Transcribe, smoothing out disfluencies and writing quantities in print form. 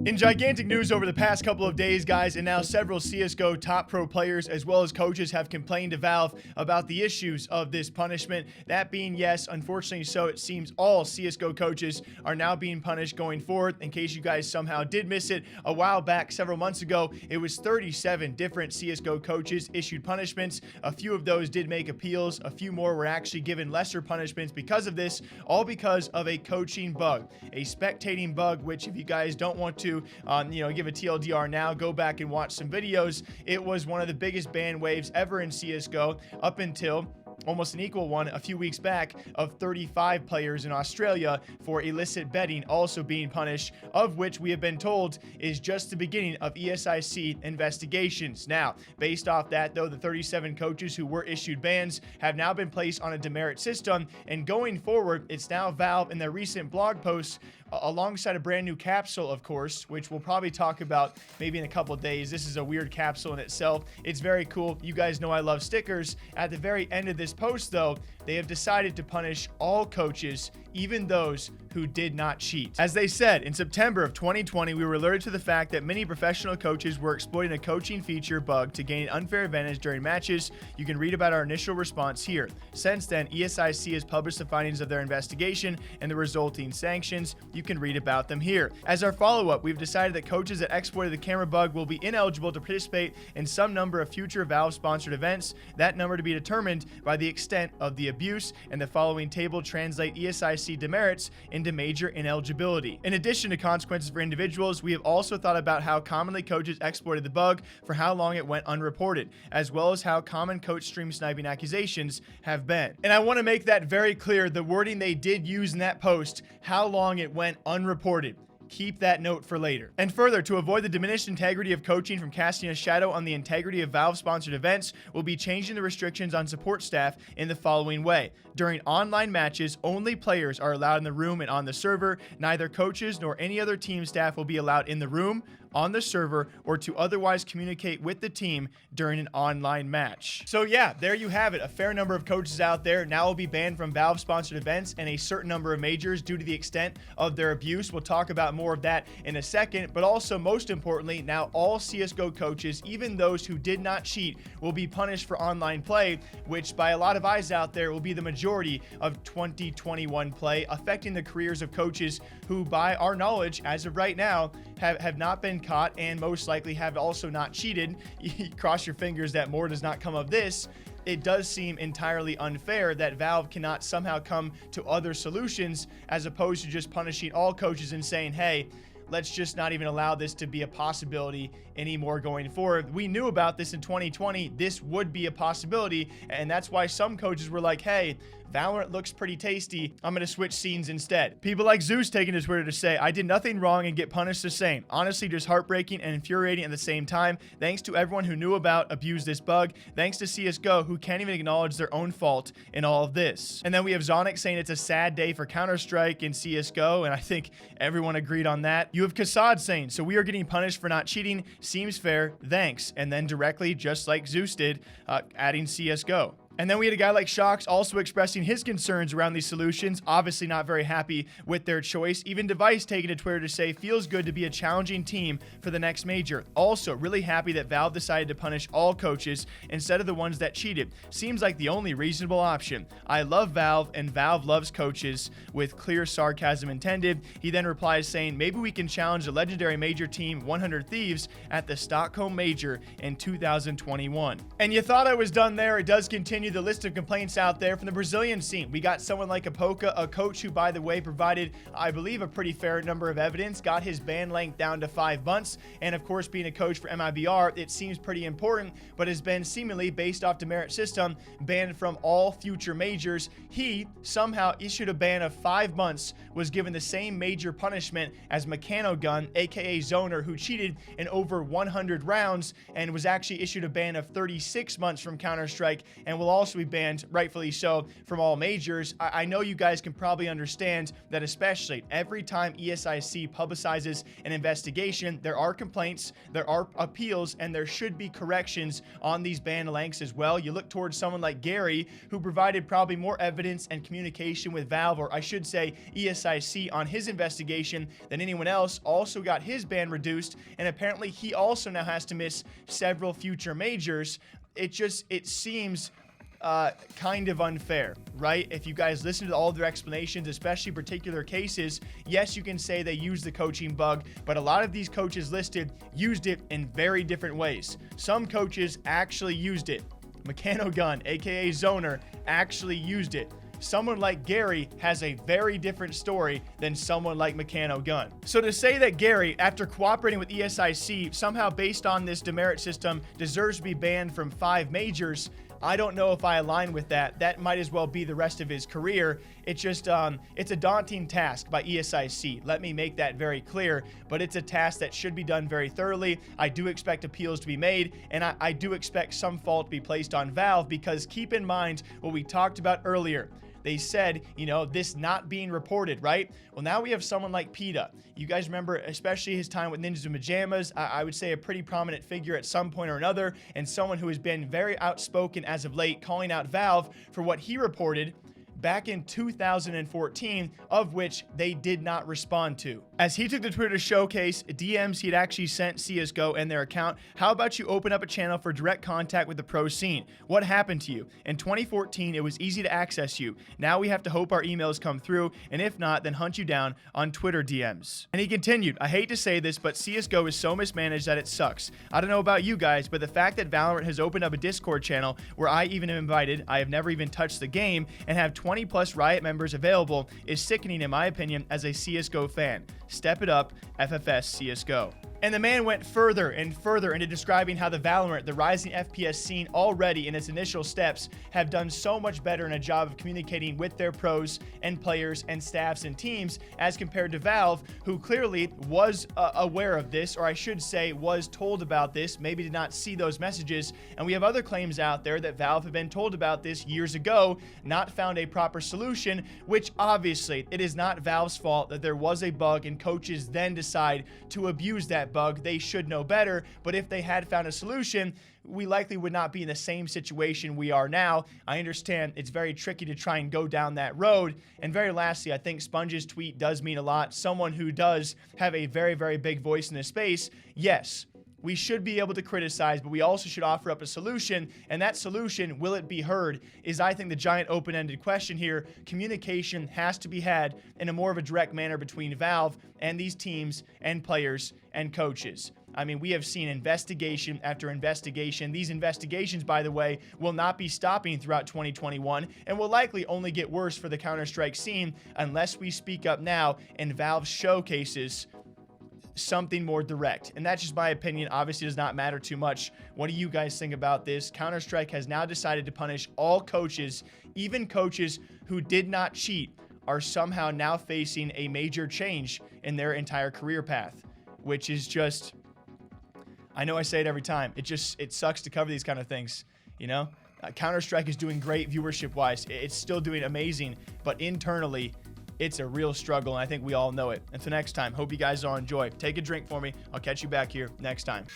In gigantic news over the past couple of days, guys, and now several CSGO top pro players as well as coaches have complained to Valve about the issues of this punishment. That being, yes, unfortunately so, it seems all CSGO coaches are now being punished going forward. In case you guys somehow did miss it, a while back, several months ago, it was 37 different CSGO coaches issued punishments. A few of those did make appeals. A few more were actually given lesser punishments because of this, all because of a coaching bug, a spectating bug, which if you guys don't want to give a TLDR now, go back and watch some videos. It was one of the biggest ban waves ever in CSGO up until almost an equal one a few weeks back of 35 players in Australia for illicit betting also being punished, of which we have been told is just the beginning of ESIC investigations. Now, based off that, though, the 37 coaches who were issued bans have now been placed on a demerit system, and going forward, it's now Valve in their recent blog posts alongside a brand new capsule, of course, which we'll probably talk about maybe in a couple of days. This is a weird capsule in itself. It's very cool. You guys know I love stickers. At the very end of this post, though, they have decided to punish all coaches, even those who did not cheat. As they said, in September of 2020, we were alerted to the fact that many professional coaches were exploiting a coaching feature bug to gain an unfair advantage during matches. You can read about our initial response here. Since then, ESIC has published the findings of their investigation and the resulting sanctions. You can read about them here. As our follow-up, we've decided that coaches that exploited the camera bug will be ineligible to participate in some number of future Valve-sponsored events, that number to be determined by the extent of the abuse, and the following table translate ESIC demerits into major ineligibility. In addition to consequences for individuals, we have also thought about how commonly coaches exploited the bug, for how long it went unreported, as well as how common coach stream sniping accusations have been. And I want to make that very clear, the wording they did use in that post, how long it went unreported. Keep that note for later. And further, to avoid the diminished integrity of coaching from casting a shadow on the integrity of Valve-sponsored events, we'll be changing the restrictions on support staff in the following way. During online matches, only players are allowed in the room and on the server. Neither coaches nor any other team staff will be allowed in the room, on the server, or to otherwise communicate with the team during an online match. So yeah, there you have it. A fair number of coaches out there now will be banned from Valve-sponsored events and a certain number of majors due to the extent of their abuse. We'll talk about more of that in a second, but also most importantly, now all CSGO coaches, even those who did not cheat, will be punished for online play, which by a lot of eyes out there will be the majority of 2021 play, affecting the careers of coaches who, by our knowledge, as of right now, have not been caught and most likely have also not cheated. Cross your fingers that more does not come of this. It does seem entirely unfair that Valve cannot somehow come to other solutions as opposed to just punishing all coaches and saying, hey, let's just not even allow this to be a possibility anymore going forward. We knew about this in 2020. This would be a possibility, and that's why some coaches were like, hey, Valorant looks pretty tasty. I'm going to switch scenes instead. People like Zeus taking to Twitter to say, I did nothing wrong and get punished the same. Honestly, just heartbreaking and infuriating at the same time. Thanks to everyone who knew about, abused this bug. Thanks to CSGO, who can't even acknowledge their own fault in all of this. And then we have Zonic saying it's a sad day for Counter-Strike in CSGO, and I think everyone agreed on that. You have Kassad saying, so we are getting punished for not cheating. Seems fair. Thanks. And then directly, just like Zeus did, adding CSGO. And then we had a guy like Shox also expressing his concerns around these solutions, obviously not very happy with their choice. Even Device taking to Twitter to say, feels good to be a challenging team for the next major. Also, really happy that Valve decided to punish all coaches instead of the ones that cheated. Seems like the only reasonable option. I love Valve, and Valve loves coaches, with clear sarcasm intended. He then replies saying, maybe we can challenge the legendary major team 100 Thieves at the Stockholm Major in 2021. And you thought I was done there. It does continue. The list of complaints out there from the Brazilian scene. We got someone like Apoca, a coach who, by the way, provided, I believe, a pretty fair number of evidence, got his ban length down to 5 months, and of course, being a coach for MIBR, it seems pretty important, but has been seemingly, based off demerit system, banned from all future majors. He somehow issued a ban of 5 months, was given the same major punishment as Mechanogun, aka Zoner, who cheated in over 100 rounds, and was actually issued a ban of 36 months from Counter-Strike, and will also be banned, rightfully so, from all majors. I know you guys can probably understand that, especially every time ESIC publicizes an investigation, there are complaints, there are appeals, and there should be corrections on these ban lengths as well. You look towards someone like Gary, who provided probably more evidence and communication with Valve, or I should say ESIC, on his investigation than anyone else, also got his ban reduced, and apparently he also now has to miss several future majors. It seems kind of unfair, right? If you guys listen to all their explanations, especially particular cases, yes, you can say they used the coaching bug, but a lot of these coaches listed used it in very different ways. Some coaches actually used it. Mechano Gun, aka Zoner, actually used it. Someone like Gary has a very different story than someone like Mechano Gun. So to say that Gary, after cooperating with ESIC, somehow based on this demerit system, deserves to be banned from 5 majors, I don't know if I align with that. That might as well be the rest of his career. It's just, it's a daunting task by ESIC. Let me make that very clear, but it's a task that should be done very thoroughly. I do expect appeals to be made, and I do expect some fault to be placed on Valve, because keep in mind what we talked about earlier. They said, you know, this not being reported, right? Well, now we have someone like PETA. You guys remember, especially his time with Ninjas in Pajamas, I would say a pretty prominent figure at some point or another, and someone who has been very outspoken as of late, calling out Valve for what he reported back in 2014, of which they did not respond to. As he took to Twitter to showcase DMs he'd actually sent CSGO and their account. How about you open up a channel for direct contact with the pro scene? What happened to you? In 2014, it was easy to access you. Now we have to hope our emails come through, and if not, then hunt you down on Twitter DMs. And he continued, I hate to say this, but CSGO is so mismanaged that it sucks. I don't know about you guys, but the fact that Valorant has opened up a Discord channel where I even am invited, I have never even touched the game, and have 20 plus Riot members available is sickening in my opinion as a CSGO fan. Step it up, FFS CSGO. And the man went further and further into describing how the Valorant, the rising FPS scene already in its initial steps, have done so much better in a job of communicating with their pros and players and staffs and teams as compared to Valve, who clearly was aware of this, or I should say was told about this, maybe did not see those messages. And we have other claims out there that Valve had been told about this years ago, not found a proper solution, which obviously it is not Valve's fault that there was a bug and coaches then decide to abuse that bug. They should know better, but if they had found a solution, we likely would not be in the same situation we are now. I understand it's very tricky to try and go down that road. And very lastly, I think Sponge's tweet does mean a lot. Someone who does have a very, very big voice in this space. Yes, we should be able to criticize, but we also should offer up a solution. And that solution, will it be heard, is I think the giant open-ended question here. Communication has to be had in a more of a direct manner between Valve and these teams and players and coaches. I mean, we have seen investigation after investigation. These investigations, by the way, will not be stopping throughout 2021 and will likely only get worse for the Counter-Strike scene unless we speak up now and Valve showcases something more direct. And that's just my opinion. Obviously does not matter too much. What do you guys think about this? Counter-Strike has now decided to punish all coaches, even coaches who did not cheat are somehow now facing a major change in their entire career path, which is just, I know I say it every time. It sucks to cover these kind of things, you know? Counter-Strike is doing great viewership-wise. It's still doing amazing, but internally, it's a real struggle, and I think we all know it. Until next time, hope you guys all enjoy. Take a drink for me. I'll catch you back here next time.